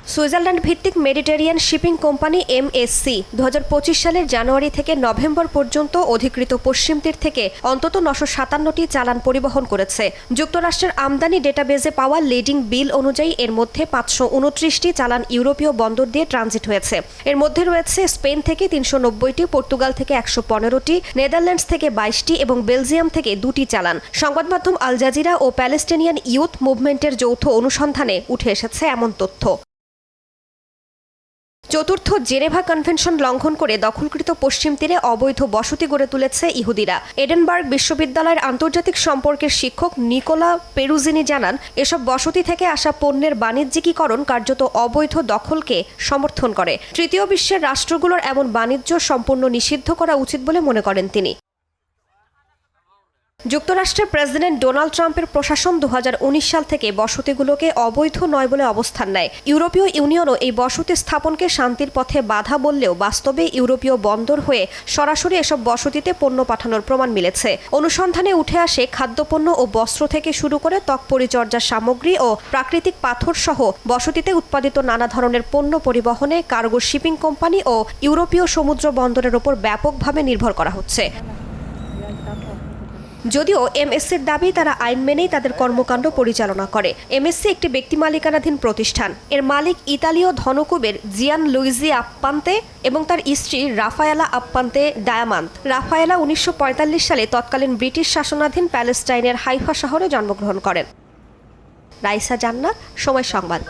Switzerland ভিত্তিক Mediterranean shipping company MSC 2025 সালের জানুয়ারি থেকে নভেম্বর পর্যন্ত অধিকৃত পশ্চিম তীর থেকে অন্তত 957টি চালান পরিবহন করেছে। যুক্তরাষ্ট্রের আমদানি ডেটাবেজে পাওয়া লিডিং বিল অনুযায়ী এর মধ্যে 529টি চালান ইউরোপীয় বন্দর দিয়ে ট্রানজিট হয়েছে। এর মধ্যে রয়েছে স্পেন থেকে 390টি, পর্তুগাল থেকে 115টি, নেদারল্যান্ডস থেকে 22টি এবং বেলজিয়াম থেকে 2টি চালান। সংবাদ মাধ্যম আল জাজিরা ও প্যালেস্টিনিয়ান ইউথ মুভমেন্টের যৌথ অনুসন্ধানে উঠে এসেছে এমন তথ্য। চতুর্থ জেনেভা কনভেনশন লঙ্ঘন করে দখলকৃত পশ্চিম তীরে অবৈধ বসতি গড়ে তুলেছে ইহুদিরা। এডেনবার্গ বিশ্ববিদ্যালয়ের আন্তর্জাতিক সম্পর্কের শিক্ষক নিকোলা পেরুজিনি জানান, এসব বসতি থেকে আসা পণ্যের বাণিজ্যিকীকরণ কার্যত অবৈধ দখলকে সমর্থন করে। তৃতীয় বিশ্বের রাষ্ট্রগুলোর এমন বাণিজ্য সম্পূর্ণ নিষিদ্ধ করা উচিত বলে মনে করেন তিনি। যুক্তরাষ্ট্রের প্রেসিডেন্ট ডোনাল্ড ট্রাম্পের প্রশাসন 2019 সাল থেকে বসতিগুলোকে অবৈধ নয় বলে অবস্থান নেয়। ইউরোপীয় ইউনিয়নও এই বসতি স্থাপনকে শান্তির পথে বাধা বললেও বাস্তবে ইউরোপীয় বন্দর হয়ে সরাসরি এসব বসতিতে পণ্য পাঠানোর প্রমাণ মিলেছে। অনুসন্ধানে উঠে আসে খাদ্যপণ্য ও বস্ত্র থেকে শুরু করে ত্বক পরিচর্যার সামগ্রী ও প্রাকৃতিক পাথর সহ বসতিতে উৎপাদিত নানা ধরনের পণ্য পরিবহনে কার্গো শিপিং কোম্পানি ও ইউরোপীয় সমুদ্র বন্দরের ওপর ব্যাপকভাবে নির্ভর করা হচ্ছে। যদিও MSCর দাবি তারা আইন মেনেই তাদের কর্মকাণ্ড পরিচালনা করে। MSC একটি ব্যক্তি মালিকানাধীন প্রতিষ্ঠান। এর মালিক ইতালীয় ধনকুবের জিয়ান লুইজি আপ্পান্তে এবং তার স্ত্রী রাফায়েলা আপ্পান্তে ডায়ামান্ত। রাফায়েলা 1945 সালে তৎকালীন ব্রিটিশ শাসনাধীন প্যালেস্টাইনের হাইফা শহরে জন্মগ্রহণ করেন। রাইসা জান্নাত, সময় সংবাদ।